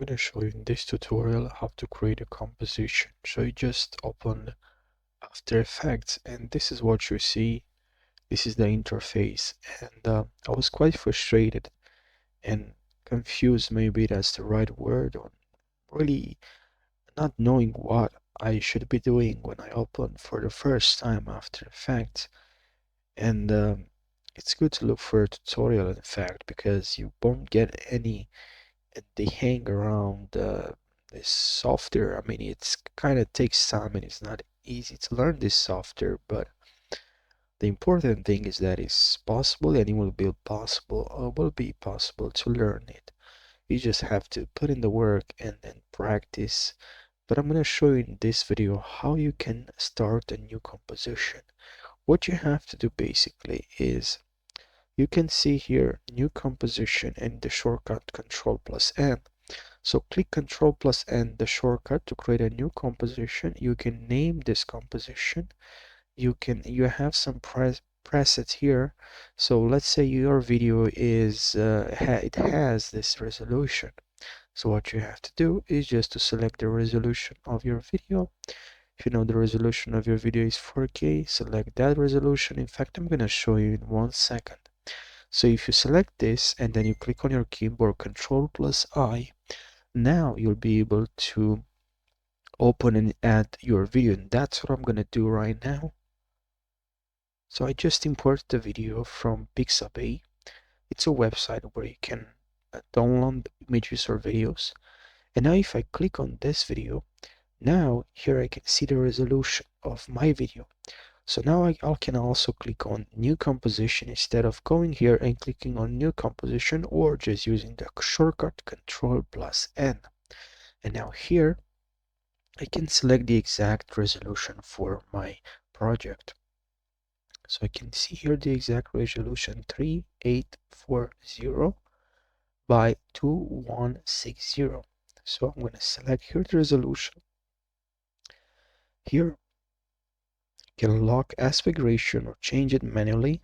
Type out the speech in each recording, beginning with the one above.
going to show you in this tutorial how to create a composition. So you just open After Effects and this is what you see. This is the interface, and I was quite frustrated and confused, maybe that's the right word, on really not knowing what I should be doing when I open for the first time After Effects. And it's good to look for a tutorial, in fact, because you won't get any they hang around this software. I mean, it's kind of takes time and it's not easy to learn this software, but the important thing is that it's possible and it will be possible to learn it. You just have to put in the work and then practice. But I'm going to show you in this video how you can start a new composition. What you have to do basically is you can see here new composition and the shortcut Control+N. So click Control+N, the shortcut, to create a new composition. You can name this composition. You have some presets here. So let's say your video is it has this resolution. So what you have to do is just to select the resolution of your video. If you know the resolution of your video is 4K, select that resolution. In fact, I'm gonna show you in 1 second. So if you select this and then you click on your keyboard Control+I, now you'll be able to open and add your video, and that's what I'm gonna do right now. So I just imported the video from Pixabay. It's a website where you can download images or videos. And now if I click on this video, now here I can see the resolution of my video. So now I can also click on new composition instead of going here and clicking on new composition, or just using the shortcut Control+N. And now here I can select the exact resolution for my project. So I can see here the exact resolution 3840 by 2160. So I'm going to select here the resolution. Here you can lock aspect ratio or change it manually.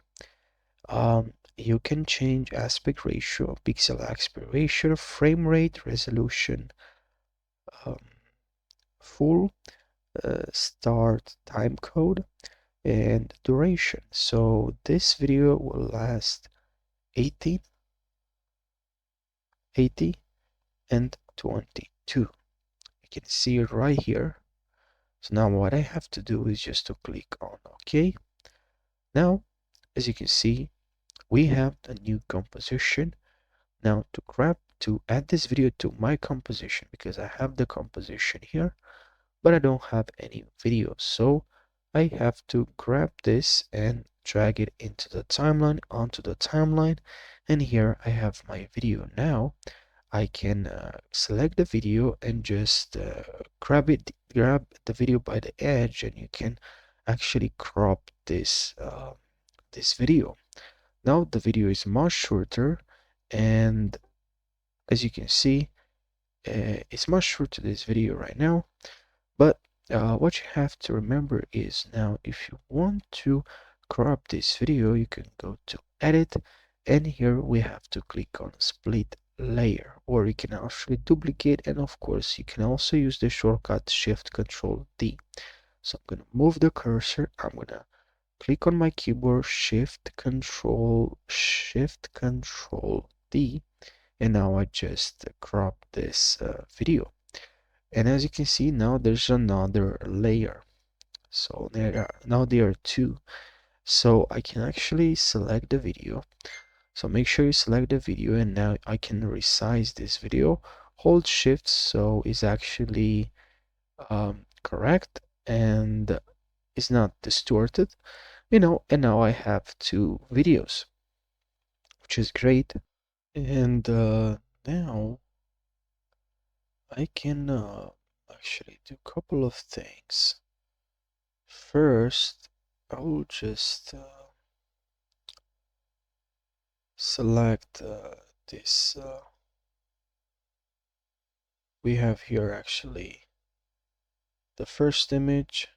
You can change aspect ratio, pixel aspect ratio, frame rate, resolution, full start time code, and duration. So this video will last 80 and 22. You can see it right here. So now what I have to do is just to click on OK. Now, as you can see, we have a new composition. Now to add this video to my composition, because I have the composition here, but I don't have any video. So I have to grab this and drag it into the timeline, onto the timeline, and here I have my video. Now I can select the video and just grab the video by the edge, and you can actually crop this this video. Now the video is much shorter, and as you can see, it's much shorter this video right now. But what you have to remember is, now if you want to crop this video, you can go to Edit, and here we have to click on Split Layer, or you can actually duplicate, and of course you can also use the shortcut Shift Control D. So I'm going to move the cursor. I'm going to click on my keyboard Shift Control D, and now I just crop this video. And as you can see, now there's another layer. So now there are two. So I can actually select the video. So make sure you select the video, and now I can resize this video. Hold Shift so it's actually correct and it's not distorted, and now I have two videos, which is great. And now I can actually do a couple of things. First, I will just select this. We have here actually the first image.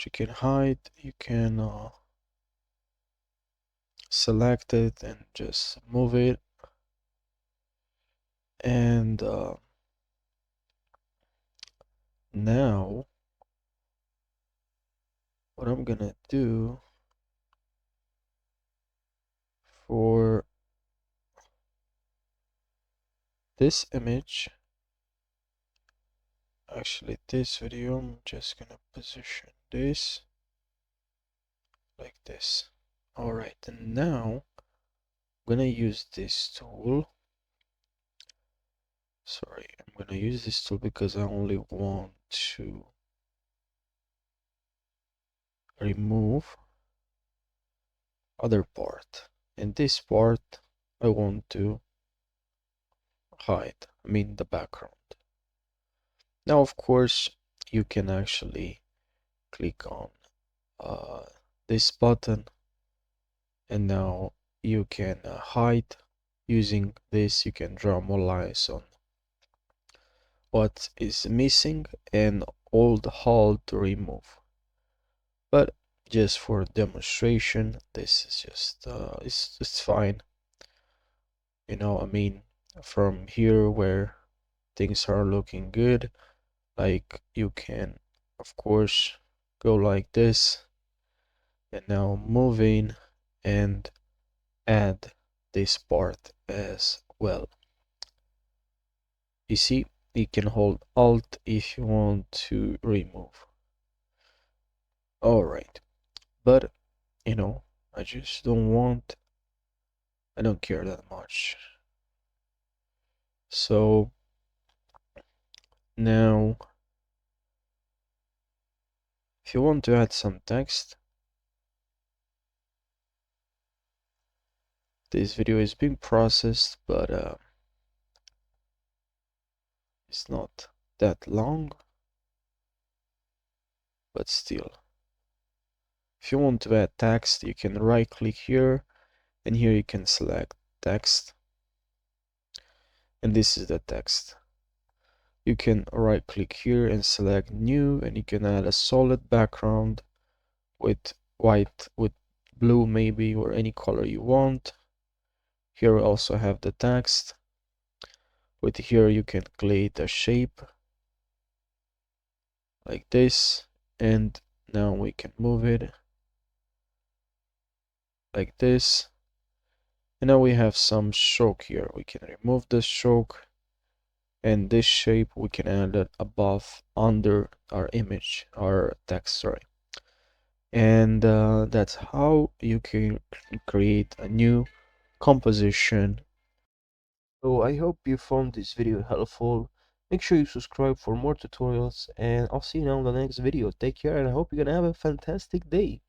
You can hide, you can select it and just move it. And now what I'm gonna do for this image, actually this video, I'm just gonna position this like this. All right, and now I'm gonna use this tool. Sorry, I'm gonna use this tool because I only want to remove other part, and this part I want to hide, I mean the background. Now of course you can actually click on uh, this button, and now you can hide. Using this you can draw more lines on what is missing and hold Alt to remove. But just for demonstration, this is just it's fine. You know, I mean, from here where things are looking good, like you can of course go like this, and now move in and add this part as well. You see, you can hold Alt if you want to remove. Alright, but you know, I just I don't care that much. So now, if you want to add some text, this video is being processed, but it's not that long, but still. If you want to add text, you can right click here, and here you can select text, and this is the text. You can right click here and select new, and you can add a solid background with white, with blue maybe, or any color you want. Here we also have the text. With here you can create a shape like this, and now we can move it like this, and now we have some stroke here. We can remove the stroke, and this shape we can add it above, under our image, our text, sorry. And that's how you can create a new composition. So I hope you found this video helpful. Make sure you subscribe for more tutorials, and I'll see you now in the next video. Take care, and I hope you're gonna have a fantastic day.